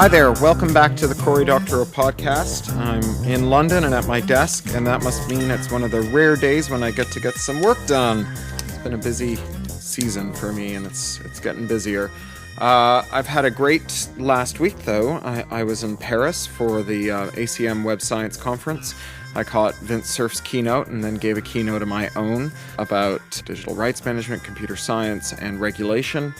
Hi there, welcome back to the Cory Doctorow podcast. I'm in London and at my desk, and that must mean it's one of the rare days when I get some work done. It's been a busy season for me, and it's getting busier. I've had a great last week, though. I was in Paris for the ACM Web Science Conference. I caught Vince Cerf's keynote and then gave a keynote of my own about digital rights management, computer science, and regulation.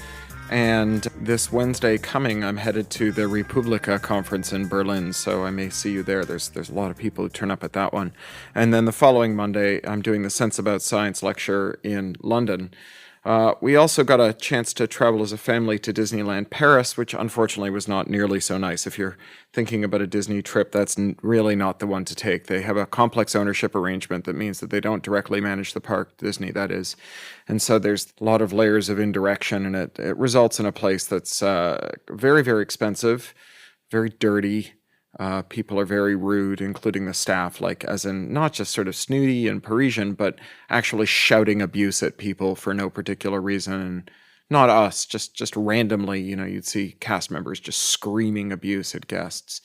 And this Wednesday coming, I'm headed to the Republica conference in Berlin, so I may see you there. There's a lot of people who turn up at that one. And then the following Monday, I'm doing the Sense About Science lecture in London. We also got a chance to travel as a family to Disneyland Paris, which unfortunately was not nearly so nice. If you're thinking about a Disney trip, that's really not the one to take. They have a complex ownership arrangement that means that they don't directly manage the park, Disney, that is. And so there's a lot of layers of indirection, and it results in a place that's very, very expensive, very dirty. People are very rude, including the staff, like as in not just sort of snooty and Parisian, but actually shouting abuse at people for no particular reason. And not us, just randomly, you'd see cast members just screaming abuse at guests.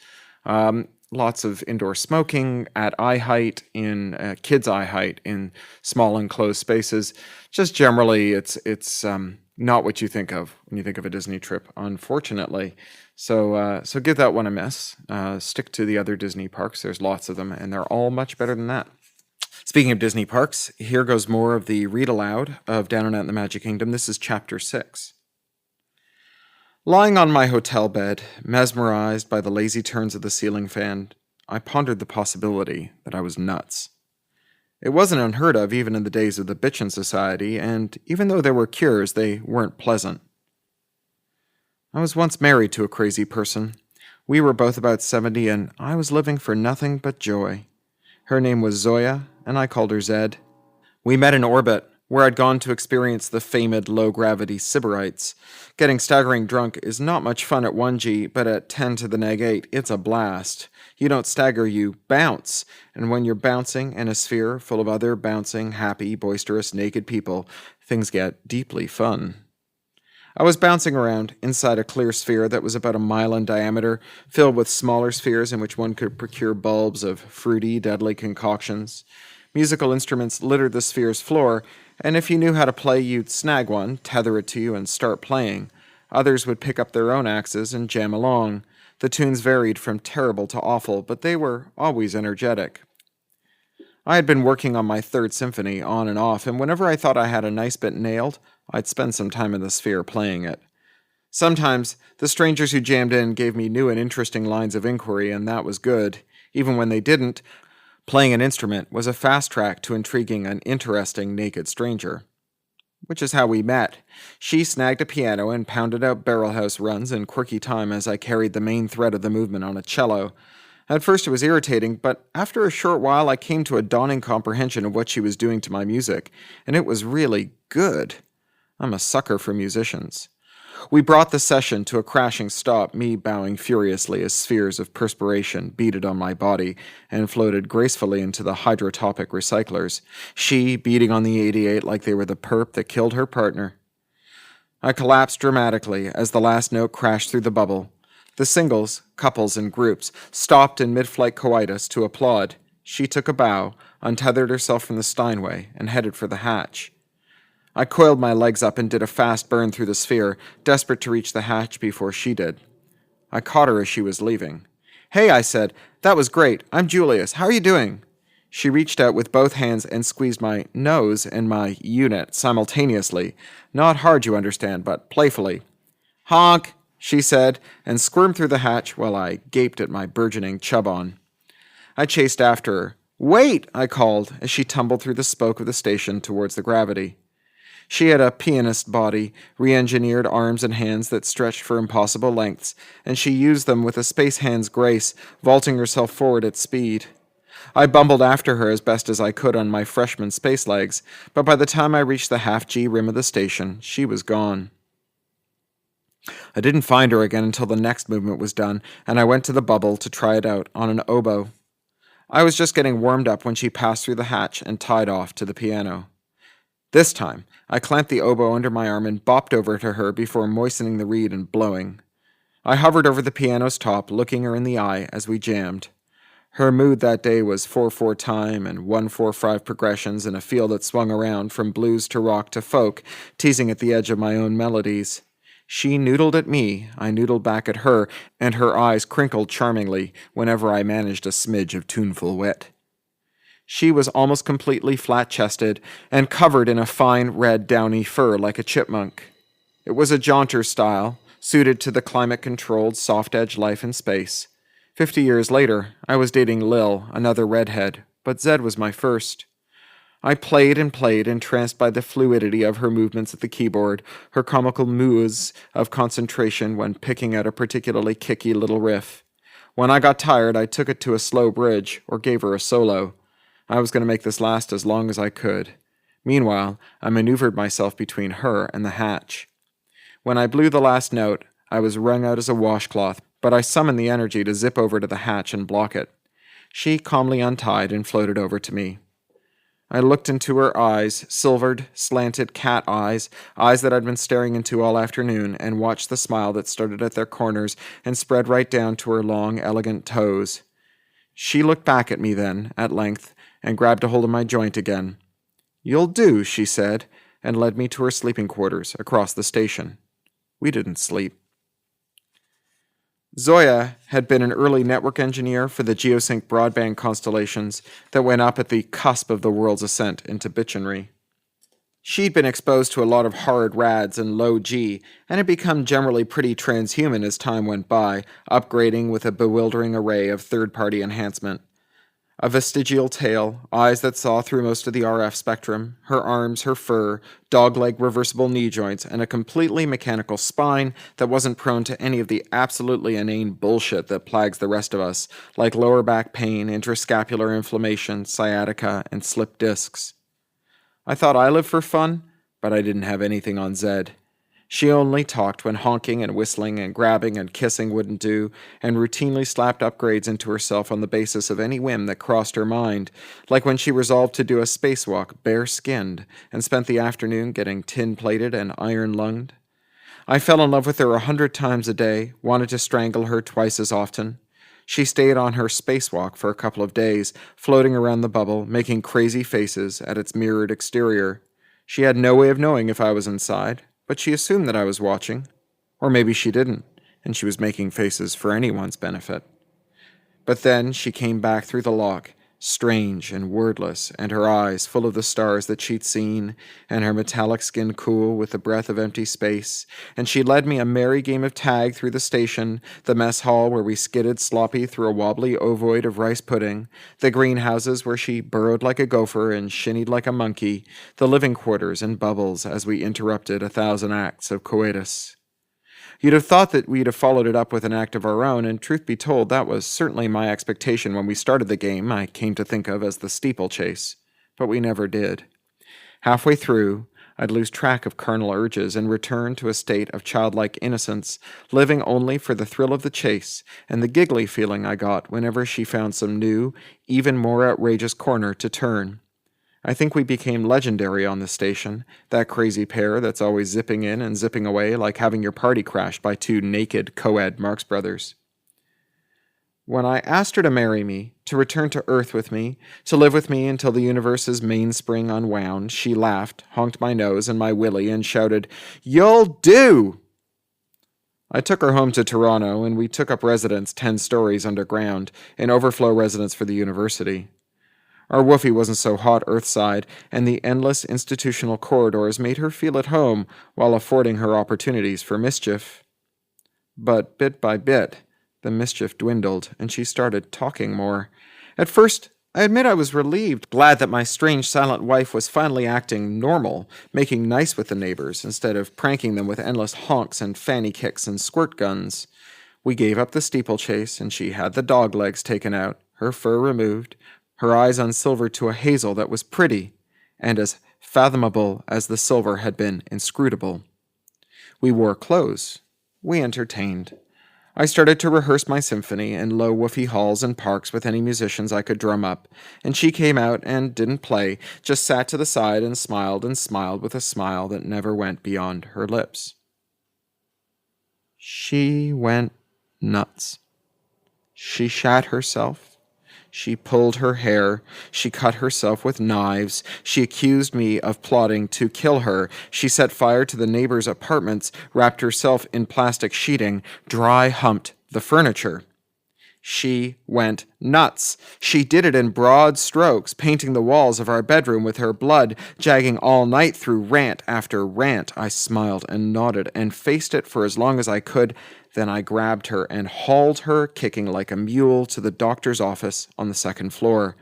Lots of indoor smoking at eye height, in kids' eye height, in small enclosed spaces. Just generally, it's not what you think of when you think of a Disney trip, unfortunately. So give that one a miss. Stick to the other Disney parks. There's lots of them, and they're all much better than that. Speaking of Disney parks, here goes more of the read aloud of Down and Out in the Magic Kingdom. This is Chapter 6. Lying on my hotel bed, mesmerized by the lazy turns of the ceiling fan, I pondered the possibility that I was nuts. It wasn't unheard of even in the days of the Bitchin' Society, and even though there were cures, they weren't pleasant. I was once married to a crazy person. We were both about 70, and I was living for nothing but joy. Her name was Ziya, and I called her Zed. We met in orbit, where I'd gone to experience the famed low-gravity Sybarites. Getting staggering drunk is not much fun at 1G, but at 10 to the neg 8, it's a blast. You don't stagger, you bounce. And when you're bouncing in a sphere full of other bouncing, happy, boisterous, naked people, things get deeply fun. I was bouncing around inside a clear sphere that was about a mile in diameter, filled with smaller spheres in which one could procure bulbs of fruity, deadly concoctions. Musical instruments littered the sphere's floor, and if you knew how to play, you'd snag one, tether it to you, and start playing. Others would pick up their own axes and jam along. The tunes varied from terrible to awful, but they were always energetic. I had been working on my third symphony on and off, and whenever I thought I had a nice bit nailed, I'd spend some time in the sphere playing it. Sometimes, the strangers who jammed in gave me new and interesting lines of inquiry, and that was good. Even when they didn't, playing an instrument was a fast track to intriguing an interesting naked stranger. Which is how we met. She snagged a piano and pounded out barrelhouse runs in quirky time as I carried the main thread of the movement on a cello. At first it was irritating, but after a short while I came to a dawning comprehension of what she was doing to my music, and it was really good. I'm a sucker for musicians. We brought the session to a crashing stop, me bowing furiously as spheres of perspiration beaded on my body and floated gracefully into the hydrotopic recyclers, she beating on the 88 like they were the perp that killed her partner. I collapsed dramatically as the last note crashed through the bubble. The singles, couples, and groups stopped in mid-flight coitus to applaud. She took a bow, untethered herself from the Steinway, and headed for the hatch. I coiled my legs up and did a fast burn through the sphere, desperate to reach the hatch before she did. I caught her as she was leaving. "Hey," I said, "that was great. I'm Julius. How are you doing?" She reached out with both hands and squeezed my nose and my unit simultaneously. Not hard, you understand, but playfully. "Honk," she said, and squirmed through the hatch while I gaped at my burgeoning chub-on. I chased after her. "Wait," I called as she tumbled through the spoke of the station towards the gravity. She had a pianist body, re-engineered arms and hands that stretched for impossible lengths, and she used them with a space hand's grace, vaulting herself forward at speed. I bumbled after her as best as I could on my freshman space legs, but by the time I reached the half-G rim of the station, she was gone. I didn't find her again until the next movement was done, and I went to the bubble to try it out on an oboe. I was just getting warmed up when she passed through the hatch and tied off to the piano. This time, I clamped the oboe under my arm and bopped over to her before moistening the reed and blowing. I hovered over the piano's top, looking her in the eye as we jammed. Her mood that day was 4/4 time and 1/4/5 progressions in a feel that swung around from blues to rock to folk, teasing at the edge of my own melodies. She noodled at me, I noodled back at her, and her eyes crinkled charmingly whenever I managed a smidge of tuneful wit. She was almost completely flat-chested and covered in a fine red downy fur like a chipmunk. It was a jaunter style, suited to the climate-controlled, soft-edged life in space. 50 years later, I was dating Lil, another redhead, but Zed was my first. I played and played, entranced by the fluidity of her movements at the keyboard, her comical moos of concentration when picking out a particularly kicky little riff. When I got tired, I took it to a slow bridge, or gave her a solo. I was going to make this last as long as I could. Meanwhile, I maneuvered myself between her and the hatch. When I blew the last note, I was wrung out as a washcloth, but I summoned the energy to zip over to the hatch and block it. She calmly untied and floated over to me. I looked into her eyes, silvered, slanted cat eyes, eyes that I'd been staring into all afternoon, and watched the smile that started at their corners and spread right down to her long, elegant toes. She looked back at me then, at length, and grabbed a hold of my joint again. "You'll do," she said, and led me to her sleeping quarters across the station. We didn't sleep. Ziya had been an early network engineer for the geosync broadband constellations that went up at the cusp of the world's ascent into bitchinry. She'd been exposed to a lot of hard rads and low G, and had become generally pretty transhuman as time went by, upgrading with a bewildering array of third-party enhancement. A vestigial tail, eyes that saw through most of the RF spectrum, her arms, her fur, dog-leg reversible knee joints, and a completely mechanical spine that wasn't prone to any of the absolutely inane bullshit that plagues the rest of us, like lower back pain, intrascapular inflammation, sciatica, and slipped discs. I thought I lived for fun, but I didn't have anything on Zed. She only talked when honking and whistling and grabbing and kissing wouldn't do, and routinely slapped upgrades into herself on the basis of any whim that crossed her mind, like when she resolved to do a spacewalk bare-skinned and spent the afternoon getting tin-plated and iron-lunged. I fell in love with her 100 times a day, wanted to strangle her twice as often. She stayed on her spacewalk for a couple of days, floating around the bubble, making crazy faces at its mirrored exterior. She had no way of knowing if I was inside, but she assumed that I was watching. Or maybe she didn't, and she was making faces for anyone's benefit. But then she came back through the lock, strange and wordless, and her eyes full of the stars that she'd seen, and her metallic skin cool with the breath of empty space, and she led me a merry game of tag through the station, the mess hall where we skidded sloppy through a wobbly ovoid of rice pudding, the greenhouses where she burrowed like a gopher and shinnied like a monkey, the living quarters and bubbles as we interrupted 1,000 acts of coitus. You'd have thought that we'd have followed it up with an act of our own, and truth be told, that was certainly my expectation when we started the game I came to think of as the steeplechase. But we never did. Halfway through, I'd lose track of carnal urges and return to a state of childlike innocence, living only for the thrill of the chase and the giggly feeling I got whenever she found some new, even more outrageous corner to turn. I think we became legendary on the station, that crazy pair that's always zipping in and zipping away like having your party crashed by two naked co-ed Marx brothers. When I asked her to marry me, to return to Earth with me, to live with me until the universe's mainspring unwound, she laughed, honked my nose and my willy, and shouted, "You'll do!" I took her home to Toronto, and we took up residence 10 stories underground, an overflow residence for the university. Our woofie wasn't so hot earthside, and the endless institutional corridors made her feel at home while affording her opportunities for mischief. But bit by bit, the mischief dwindled, and she started talking more. At first, I admit I was relieved, glad that my strange silent wife was finally acting normal, making nice with the neighbors instead of pranking them with endless honks and fanny kicks and squirt guns. We gave up the steeplechase, and she had the dog legs taken out, her fur removed, her eyes unsilvered to a hazel that was pretty, and as fathomable as the silver had been inscrutable. We wore clothes. We entertained. I started to rehearse my symphony in low woofy halls and parks with any musicians I could drum up, and she came out and didn't play, just sat to the side and smiled with a smile that never went beyond her lips. She went nuts. She shat herself. She pulled her hair. She cut herself with knives. She accused me of plotting to kill her. She set fire to the neighbors' apartments, wrapped herself in plastic sheeting, dry humped the furniture. She went nuts. She did it in broad strokes, painting the walls of our bedroom with her blood, jagging all night through rant after rant. I smiled and nodded and faced it for as long as I could. Then I grabbed her and hauled her, kicking like a mule, to the doctor's office on the second floor.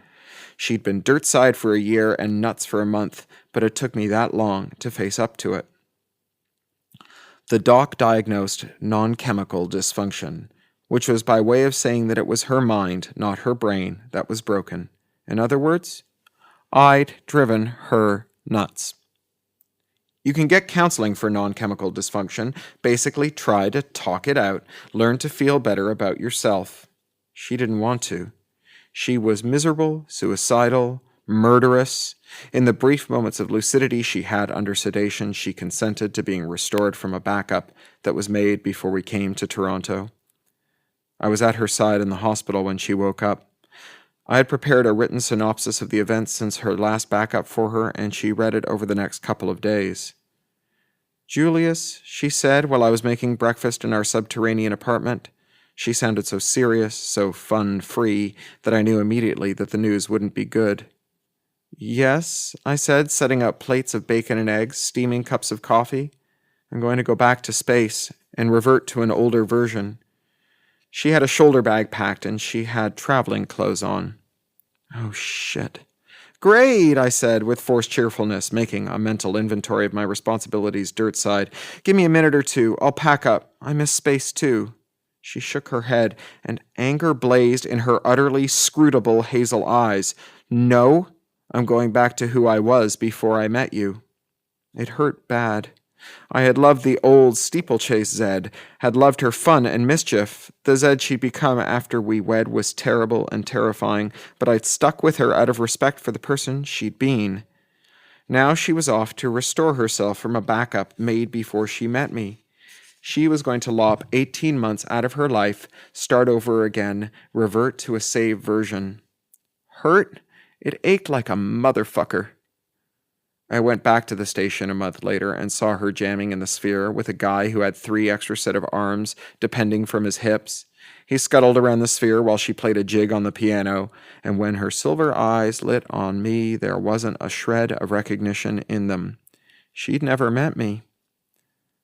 She'd been dirtside for a year and nuts for a month, but it took me that long to face up to it. The doc diagnosed non-chemical dysfunction, which was by way of saying that it was her mind, not her brain, that was broken. In other words, I'd driven her nuts. You can get counseling for non-chemical dysfunction. Basically, try to talk it out. Learn to feel better about yourself. She didn't want to. She was miserable, suicidal, murderous. In the brief moments of lucidity she had under sedation, she consented to being restored from a backup that was made before we came to Toronto. I was at her side in the hospital when she woke up. I had prepared a written synopsis of the events since her last backup for her, and she read it over the next couple of days. "Julius," she said while I was making breakfast in our subterranean apartment. She sounded so serious, so fun-free, that I knew immediately that the news wouldn't be good. "Yes," I said, setting up plates of bacon and eggs, steaming cups of coffee. "I'm going to go back to space and revert to an older version." She had a shoulder bag packed, and she had traveling clothes on. "Oh, shit." "Great," I said, with forced cheerfulness, making a mental inventory of my responsibilities dirtside. "Give me a minute or two. I'll pack up. I miss space, too." She shook her head, and anger blazed in her utterly scrutable hazel eyes. "No, I'm going back to who I was before I met you." It hurt bad. I had loved the old steeplechase Zed, had loved her fun and mischief. The Zed she'd become after we wed was terrible and terrifying, but I'd stuck with her out of respect for the person she'd been. Now she was off to restore herself from a backup made before she met me. She was going to lop 18 months out of her life, start over again, revert to a saved version. Hurt? It ached like a motherfucker. I went back to the station a month later and saw her jamming in the Sphere with a guy who had 3 extra set of arms depending from his hips. He scuttled around the Sphere while she played a jig on the piano, and when her silver eyes lit on me, there wasn't a shred of recognition in them. She'd never met me.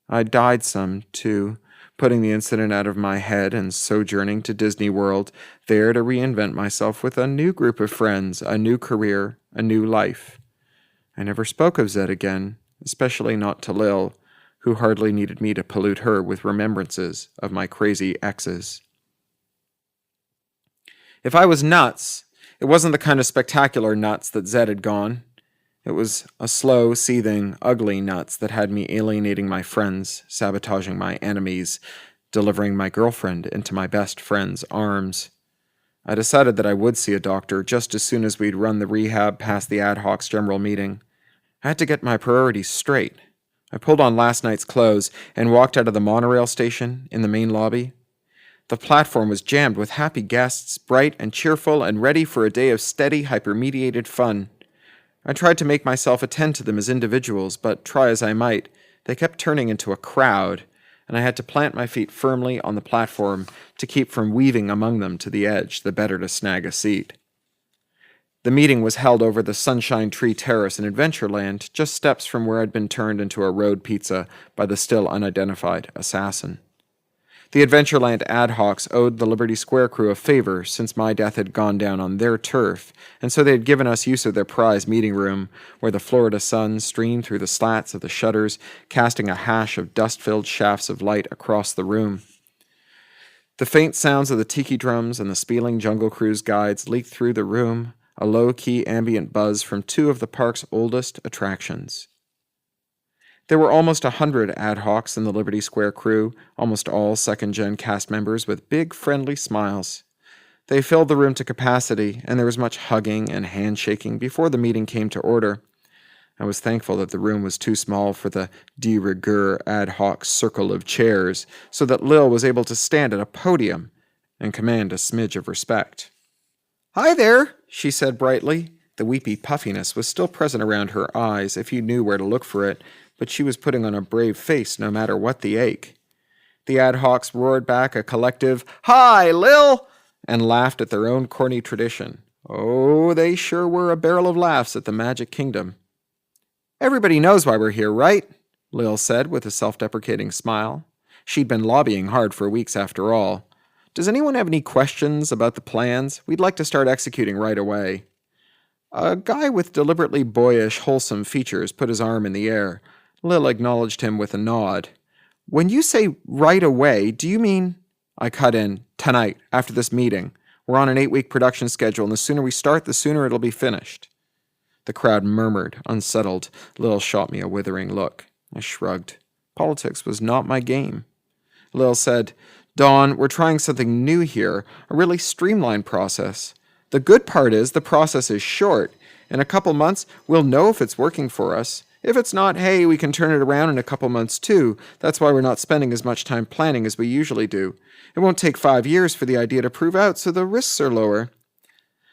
I died some, too, putting the incident out of my head and sojourning to Disney World, there to reinvent myself with a new group of friends, a new career, a new life. I never spoke of Zed again, especially not to Lil, who hardly needed me to pollute her with remembrances of my crazy exes. If I was nuts, it wasn't the kind of spectacular nuts that Zed had gone. It was a slow, seething, ugly nuts that had me alienating my friends, sabotaging my enemies, delivering my girlfriend into my best friend's arms. I decided that I would see a doctor just as soon as we'd run the rehab past the ad hoc's general meeting. I had to get my priorities straight. I pulled on last night's clothes and walked out of the monorail station in the main lobby. The platform was jammed with happy guests, bright and cheerful and ready for a day of steady, hypermediated fun. I tried to make myself attend to them as individuals, but try as I might, they kept turning into a crowd, and I had to plant my feet firmly on the platform to keep from weaving among them to the edge, the better to snag a seat. The meeting was held over the Sunshine Tree Terrace in Adventureland, just steps from where I'd been turned into a road pizza by the still unidentified assassin. The Adventureland ad hocs owed the Liberty Square crew a favor since my death had gone down on their turf, and so they had given us use of their prize meeting room, where the Florida sun streamed through the slats of the shutters, casting a hash of dust-filled shafts of light across the room. The faint sounds of the tiki drums and the spieling Jungle Cruise guides leaked through the room, a low-key ambient buzz from 2 of the park's oldest attractions. There were almost 100 ad hocs in the Liberty Square crew, almost all second-gen cast members with big, friendly smiles. They filled the room to capacity, and there was much hugging and handshaking before the meeting came to order. I was thankful that the room was too small for the de rigueur ad hoc circle of chairs, so that Lil was able to stand at a podium and command a smidge of respect. "Hi there," she said brightly. The weepy puffiness was still present around her eyes if you knew where to look for it, but she was putting on a brave face no matter what the ache. The ad hocs roared back a collective, "Hi, Lil!" and laughed at their own corny tradition. Oh, they sure were a barrel of laughs at the Magic Kingdom. "Everybody knows why we're here, right?" Lil said with a self-deprecating smile. She'd been lobbying hard for weeks after all. "Does anyone have any questions about the plans? We'd like to start executing right away." A guy with deliberately boyish, wholesome features put his arm in the air. Lil acknowledged him with a nod. "When you say right away, do you mean—" I cut in. "Tonight, after this meeting. We're on an 8-week production schedule, and the sooner we start, the sooner it'll be finished." The crowd murmured, unsettled. Lil shot me a withering look. I shrugged. Politics was not my game. Lil said, "Dawn, we're trying something new here, a really streamlined process. The good part is the process is short. In a couple months, we'll know if it's working for us. If it's not, hey, we can turn it around in a couple months too. That's why we're not spending as much time planning as we usually do. It won't take 5 years for the idea to prove out, so the risks are lower."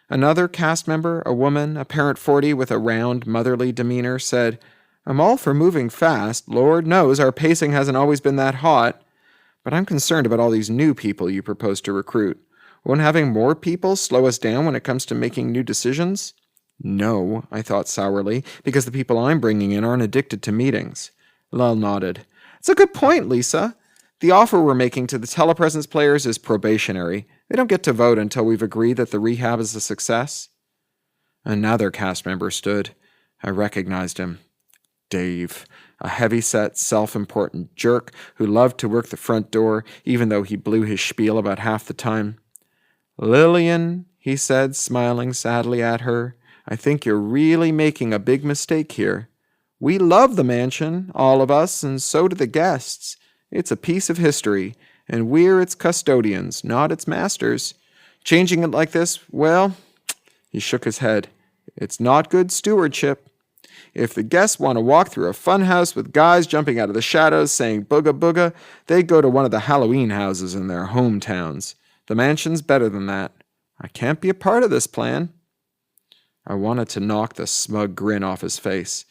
Another cast member, a woman, apparent 40 with a round, motherly demeanor, said, "I'm all for moving fast. Lord knows our pacing hasn't always been that hot. But I'm concerned about all these new people you propose to recruit. Won't having more people slow us down when it comes to making new decisions?" "No," I thought sourly, because the people I'm bringing in aren't addicted to meetings. Lil nodded. "It's a good point, Lisa. The offer we're making to the telepresence players is probationary. They don't get to vote until we've agreed that the rehab is a success." Another cast member stood. I recognized him. Dave, a heavy-set, self-important jerk who loved to work the front door, even though he blew his spiel about half the time. "Lillian," he said, smiling sadly at her, "I think you're really making a big mistake here. We love the mansion, all of us, and so do the guests. It's a piece of history, and we're its custodians, not its masters. Changing it like this, well," he shook his head, "it's not good stewardship. If the guests want to walk through a fun house with guys jumping out of the shadows saying booga booga, they go to one of the Halloween houses in their hometowns. The mansion's better than that. I can't be a part of this plan." I wanted to knock the smug grin off his face.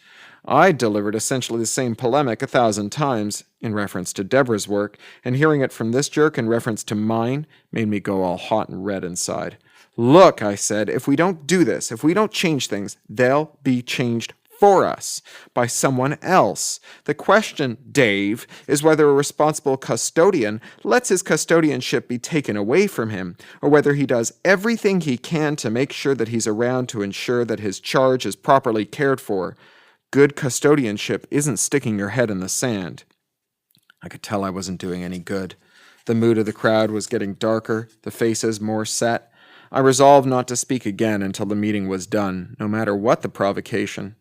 I'd delivered essentially the same polemic 1,000 times in reference to Deborah's work, and hearing it from this jerk in reference to mine made me go all hot and red inside. "Look," I said, "if we don't do this, if we don't change things, they'll be changed for us by someone else. The question, Dave, is whether a responsible custodian lets his custodianship be taken away from him, or whether he does everything he can to make sure that he's around to ensure that his charge is properly cared for. Good custodianship isn't sticking your head in the sand." I could tell I wasn't doing any good. The mood of the crowd was getting darker, the faces more set. I resolved not to speak again until the meeting was done, no matter what the provocation.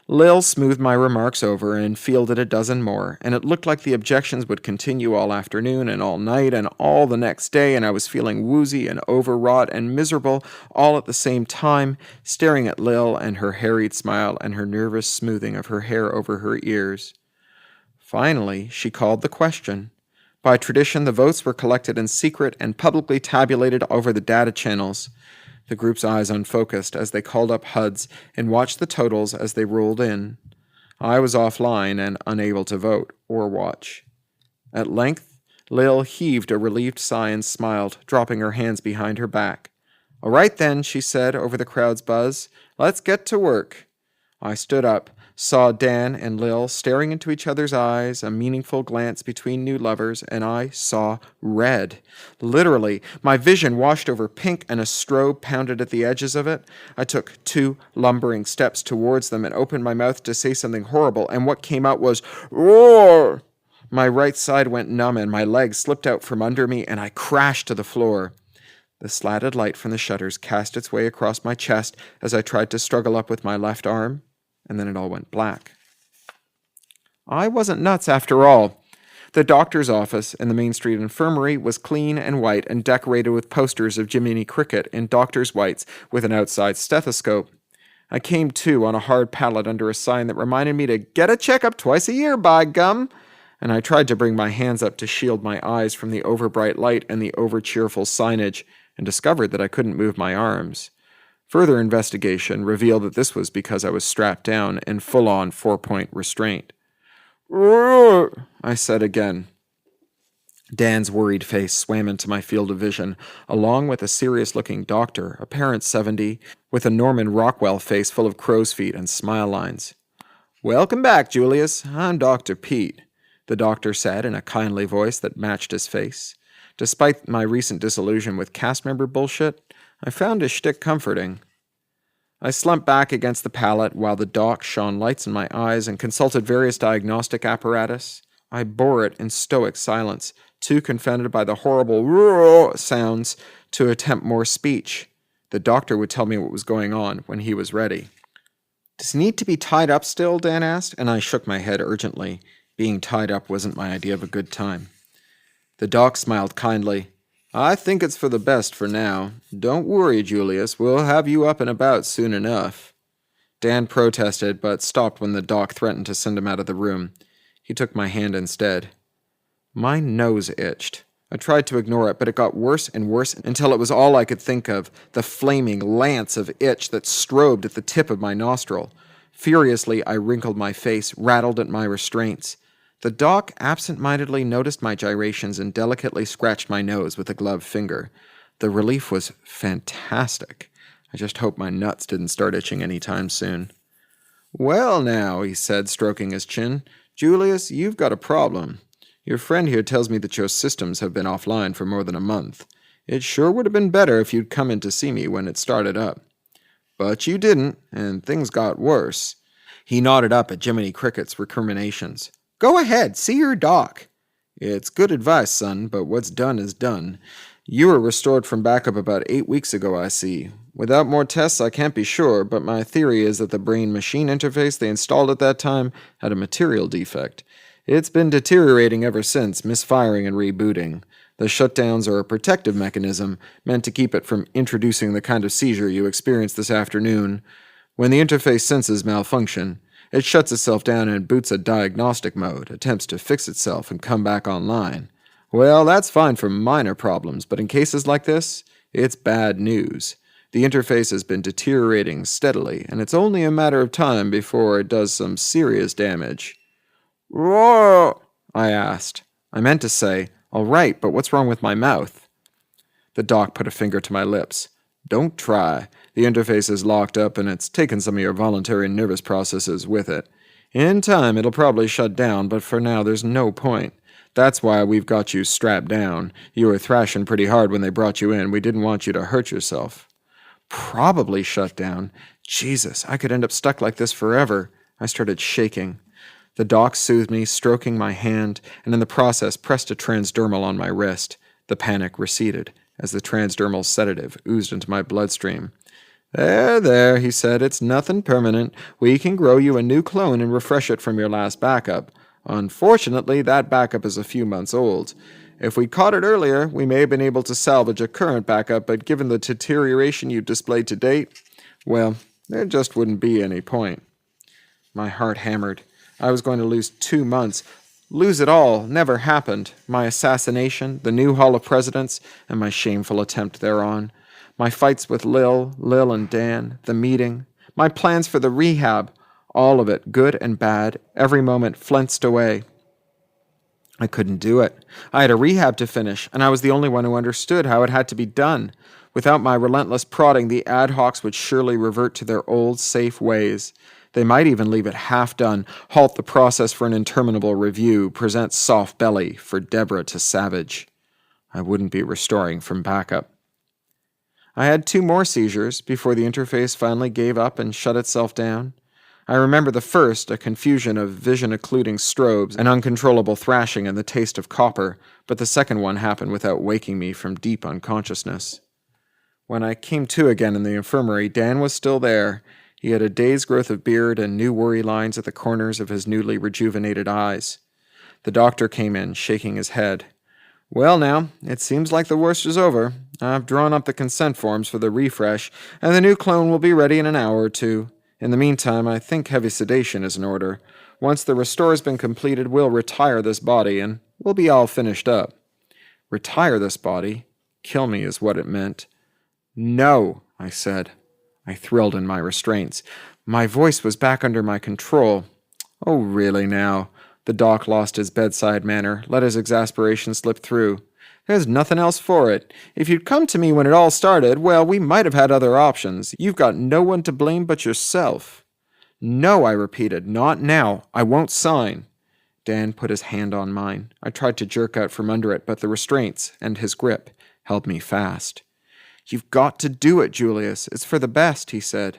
Lil smoothed my remarks over and fielded a dozen more, and it looked like the objections would continue all afternoon and all night and all the next day, and I was feeling woozy and overwrought and miserable all at the same time, staring at Lil and her harried smile and her nervous smoothing of her hair over her ears. Finally, she called the question. By tradition, the votes were collected in secret and publicly tabulated over the data channels. The group's eyes unfocused as they called up HUDs and watched the totals as they rolled in. I was offline and unable to vote or watch. At length, Lil heaved a relieved sigh and smiled, dropping her hands behind her back. "All right then," she said over the crowd's buzz. "Let's get to work." I stood up, saw Dan and Lil staring into each other's eyes, a meaningful glance between new lovers, and I saw red. Literally, my vision washed over pink and a strobe pounded at the edges of it. I took 2 lumbering steps towards them and opened my mouth to say something horrible, and what came out was, "Roar!" My right side went numb and my legs slipped out from under me and I crashed to the floor. The slatted light from the shutters cast its way across my chest as I tried to struggle up with my left arm, and then it all went black. I wasn't nuts after all. The doctor's office in the Main Street Infirmary was clean and white and decorated with posters of Jiminy Cricket in doctor's whites with an outside stethoscope. I came to on a hard pallet under a sign that reminded me to get a checkup twice a year, by gum, and I tried to bring my hands up to shield my eyes from the overbright light and the over-cheerful signage, and discovered that I couldn't move my arms. Further investigation revealed that this was because I was strapped down in full-on 4-point restraint. "Roar," I said again. Dan's worried face swam into my field of vision, along with a serious-looking doctor, apparent 70, with a Norman Rockwell face full of crow's feet and smile lines. "Welcome back, Julius. I'm Dr. Pete," the doctor said in a kindly voice that matched his face. Despite my recent disillusion with cast member bullshit, I found his shtick comforting. I slumped back against the pallet while the doc shone lights in my eyes and consulted various diagnostic apparatus. I bore it in stoic silence, too confounded by the horrible roar sounds to attempt more speech. The doctor would tell me what was going on when he was ready. "Does he need to be tied up still?" Dan asked, and I shook my head urgently. Being tied up wasn't my idea of a good time. The doc smiled kindly. "I think it's for the best for now. Don't worry, Julius. We'll have you up and about soon enough." Dan protested, but stopped when the doc threatened to send him out of the room. He took my hand instead. My nose itched. I tried to ignore it, but it got worse and worse until it was all I could think of, the flaming lance of itch that strobed at the tip of my nostril. Furiously, I wrinkled my face, rattled at my restraints. The doc absent-mindedly noticed my gyrations and delicately scratched my nose with a gloved finger. The relief was fantastic. I just hoped my nuts didn't start itching any time soon. "Well now," he said, stroking his chin, "Julius, you've got a problem. Your friend here tells me that your systems have been offline for more than a month. It sure would have been better if you'd come in to see me when it started up. But you didn't, and things got worse." He nodded up at Jiminy Cricket's recriminations. "Go ahead, see your doc." "It's good advice, son, but what's done is done. You were restored from backup about 8 weeks ago, I see. Without more tests, I can't be sure, but my theory is that the brain-machine interface they installed at that time had a material defect. It's been deteriorating ever since, misfiring and rebooting. The shutdowns are a protective mechanism meant to keep it from introducing the kind of seizure you experienced this afternoon. When the interface senses malfunction, it shuts itself down and boots a diagnostic mode, attempts to fix itself and come back online. Well, that's fine for minor problems, but in cases like this, it's bad news. The interface has been deteriorating steadily, and it's only a matter of time before it does some serious damage." "Roar," I asked. I meant to say, "All right, but what's wrong with my mouth?" The doc put a finger to my lips. "Don't try. The interface is locked up and it's taken some of your voluntary nervous processes with it. In time, it'll probably shut down, but for now, there's no point. That's why we've got you strapped down. You were thrashing pretty hard when they brought you in. We didn't want you to hurt yourself." Probably shut down. Jesus, I could end up stuck like this forever. I started shaking. The doc soothed me, stroking my hand, and in the process pressed a transdermal on my wrist. The panic receded as the transdermal sedative oozed into my bloodstream. There, he said, "it's nothing permanent. We can grow you a new clone and refresh it from your last backup. Unfortunately, that backup is a few months old. If we caught it earlier, we may have been able to salvage a current backup, but given the deterioration you've displayed to date, well, there just wouldn't be any point." My heart hammered. I was going to lose 2 months. Lose it all never happened. My assassination, the new Hall of Presidents, and my shameful attempt thereon. My fights with Lil and Dan, the meeting, my plans for the rehab, all of it, good and bad, every moment flinched away. I couldn't do it. I had a rehab to finish, and I was the only one who understood how it had to be done. Without my relentless prodding, the ad hocs would surely revert to their old, safe ways. They might even leave it half done, halt the process for an interminable review, present soft belly for Deborah to savage. I wouldn't be restoring from backup. I had 2 more seizures before the interface finally gave up and shut itself down. I remember the first, a confusion of vision-occluding strobes, an uncontrollable thrashing, and the taste of copper, but the second one happened without waking me from deep unconsciousness. When I came to again in the infirmary, Dan was still there. He had a day's growth of beard and new worry lines at the corners of his newly rejuvenated eyes. The doctor came in, shaking his head. "Well now, it seems like the worst is over. I've drawn up the consent forms for the refresh, and the new clone will be ready in an hour or 2. In the meantime, I think heavy sedation is in order. Once the restore's been completed, we'll retire this body, and we'll be all finished up. Retire this body? Kill me is what it meant. No, I said. I thrilled in my restraints. My voice was back under my control. Oh, really now? The doc lost his bedside manner, let his exasperation slip through. There's nothing else for it. If you'd come to me when it all started, well, we might have had other options. You've got no one to blame but yourself. No, I repeated, not now. I won't sign. Dan put his hand on mine. I tried to jerk out from under it, but the restraints and his grip held me fast. You've got to do it, Julius. It's for the best, he said.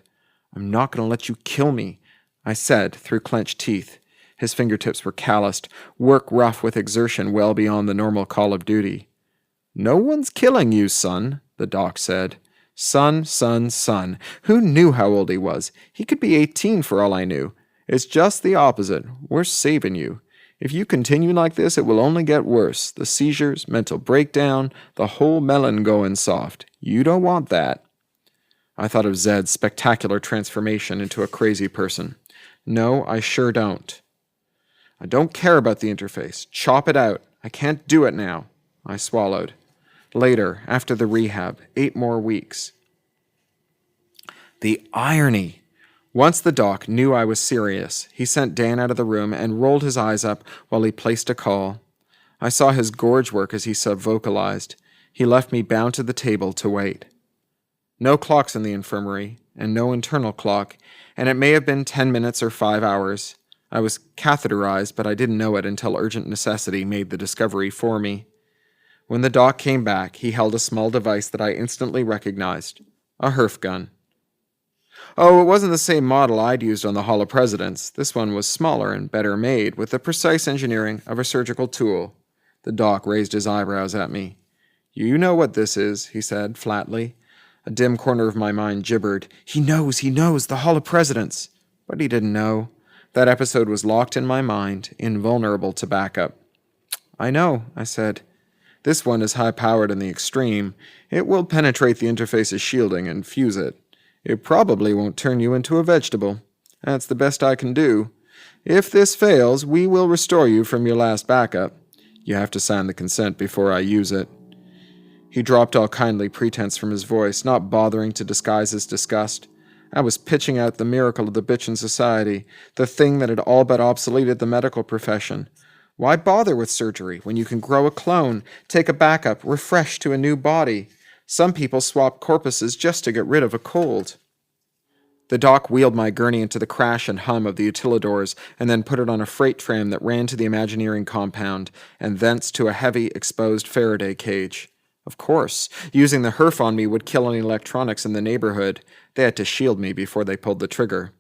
I'm not going to let you kill me, I said through clenched teeth. His fingertips were calloused, work rough with exertion well beyond the normal call of duty. No one's killing you, son, the doc said. Son. Who knew how old he was? He could be 18 for all I knew. It's just the opposite. We're saving you. If you continue like this, it will only get worse. The seizures, mental breakdown, the whole melon going soft. You don't want that. I thought of Zed's spectacular transformation into a crazy person. No, I sure don't. I don't care about the interface. Chop it out. I can't do it now. I swallowed. Later, after the rehab, 8 more weeks. The irony! Once the doc knew I was serious, he sent Dan out of the room and rolled his eyes up while he placed a call. I saw his gorge work as he sub-vocalized. He left me bound to the table to wait. No clocks in the infirmary, and no internal clock, and it may have been 10 minutes or 5 hours. I was catheterized, but I didn't know it until urgent necessity made the discovery for me. When the doc came back, he held a small device that I instantly recognized. A Herf gun. Oh, it wasn't the same model I'd used on the Hall of Presidents. This one was smaller and better made, with the precise engineering of a surgical tool. The doc raised his eyebrows at me. You know what this is, he said, flatly. A dim corner of my mind gibbered. He knows, the Hall of Presidents. But he didn't know. That episode was locked in my mind, invulnerable to backup. I know, I said. This one is high-powered in the extreme. It will penetrate the interface's shielding and fuse it. It probably won't turn you into a vegetable. That's the best I can do. If this fails, we will restore you from your last backup. You have to sign the consent before I use it. He dropped all kindly pretense from his voice, not bothering to disguise his disgust. I was pitching out the miracle of the bitchin' society, the thing that had all but obsoleted the medical profession. Why bother with surgery when you can grow a clone, take a backup, refresh to a new body? Some people swap corpuses just to get rid of a cold. The doc wheeled my gurney into the crash and hum of the utilidors and then put it on a freight tram that ran to the Imagineering compound and thence to a heavy, exposed Faraday cage. Of course, using the Herf on me would kill any electronics in the neighborhood. They had to shield me before they pulled the trigger.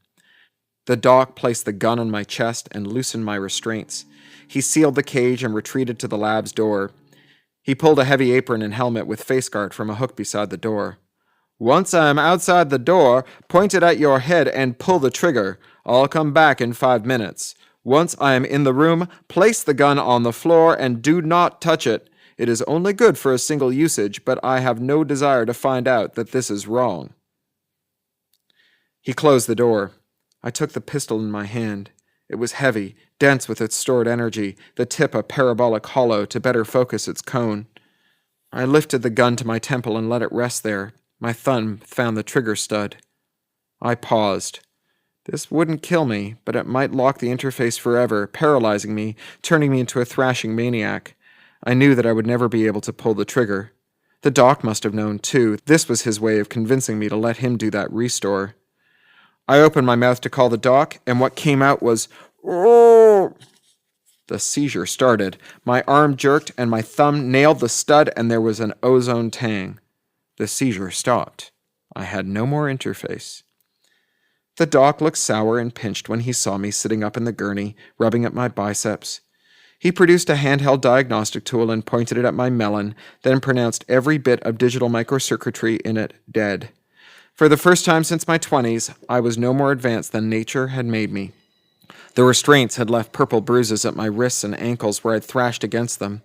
The doc placed the gun on my chest and loosened my restraints. He sealed the cage and retreated to the lab's door. He pulled a heavy apron and helmet with face guard from a hook beside the door. Once I am outside the door, point it at your head and pull the trigger. I'll come back in 5 minutes. Once I am in the room, place the gun on the floor and do not touch it. It is only good for a single usage, but I have no desire to find out that this is wrong. He closed the door. I took the pistol in my hand. It was heavy, dense with its stored energy, the tip a parabolic hollow to better focus its cone. I lifted the gun to my temple and let it rest there. My thumb found the trigger stud. I paused. This wouldn't kill me, but it might lock the interface forever, paralyzing me, turning me into a thrashing maniac. I knew that I would never be able to pull the trigger. The doc must have known, too. This was his way of convincing me to let him do that restore. I opened my mouth to call the doc, and what came out was, "Oh!" The seizure started. My arm jerked, and my thumb nailed the stud, and there was an ozone tang. The seizure stopped. I had no more interface. The doc looked sour and pinched when he saw me sitting up in the gurney, rubbing at my biceps. He produced a handheld diagnostic tool and pointed it at my melon, then pronounced every bit of digital microcircuitry in it dead. For the first time since my 20s, I was no more advanced than nature had made me. The restraints had left purple bruises at my wrists and ankles where I'd thrashed against them.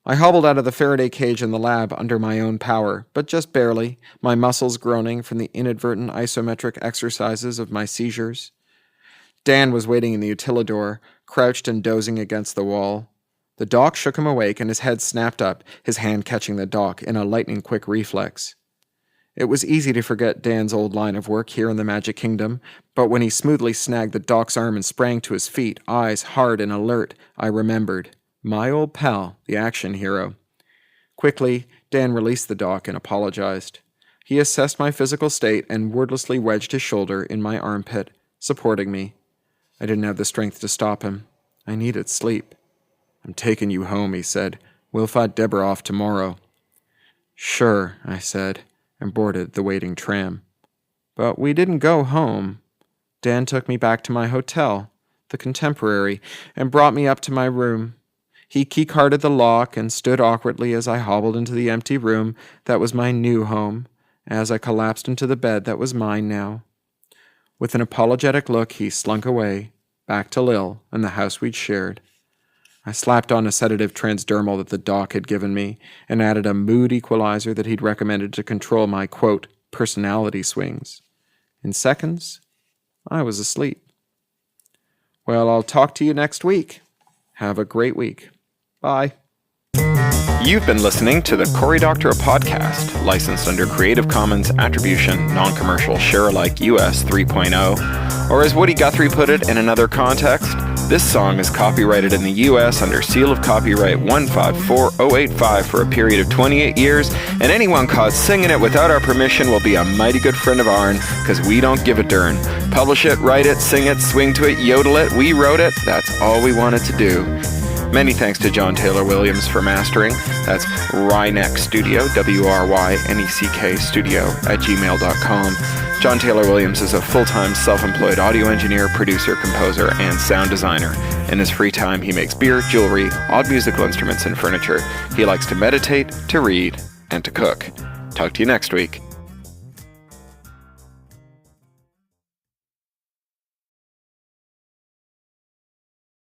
I hobbled out of the Faraday cage in the lab under my own power, but just barely, my muscles groaning from the inadvertent isometric exercises of my seizures. Dan was waiting in the utilidor, crouched and dozing against the wall. The doc shook him awake and his head snapped up, his hand catching the doc in a lightning-quick reflex. It was easy to forget Dan's old line of work here in the Magic Kingdom, but when he smoothly snagged the doc's arm and sprang to his feet, eyes hard and alert, I remembered. My old pal, the action hero. Quickly, Dan released the doc and apologized. He assessed my physical state and wordlessly wedged his shoulder in my armpit, supporting me. I didn't have the strength to stop him. I needed sleep. I'm taking you home, he said. We'll fight Deborah off tomorrow. Sure, I said, and boarded the waiting tram. But we didn't go home. Dan took me back to my hotel, the Contemporary, and brought me up to my room. He keycarded the lock and stood awkwardly as I hobbled into the empty room that was my new home, as I collapsed into the bed that was mine now. With an apologetic look, he slunk away, back to Lil and the house we'd shared. I slapped on a sedative transdermal that the doc had given me and added a mood equalizer that he'd recommended to control my, quote, personality swings. In seconds, I was asleep. Well, I'll talk to you next week. Have a great week. Bye. You've been listening to the Cory Doctorow podcast, licensed under Creative Commons Attribution, Non-Commercial, Share-alike US 3.0, or as Woody Guthrie put it in another context, this song is copyrighted in the US under seal of copyright 154085 for a period of 28 years, and anyone caught singing it without our permission will be a mighty good friend of ourn, because we don't give a darn. Publish it, write it, sing it, swing to it, yodel it, we wrote it, that's all we wanted to do. Many thanks to John Taylor Williams for mastering. That's Ryneck Studio, WRYNECK Studio at gmail.com. John Taylor Williams is a full-time self-employed audio engineer, producer, composer, and sound designer. In his free time, he makes beer, jewelry, odd musical instruments, and furniture. He likes to meditate, to read, and to cook. Talk to you next week.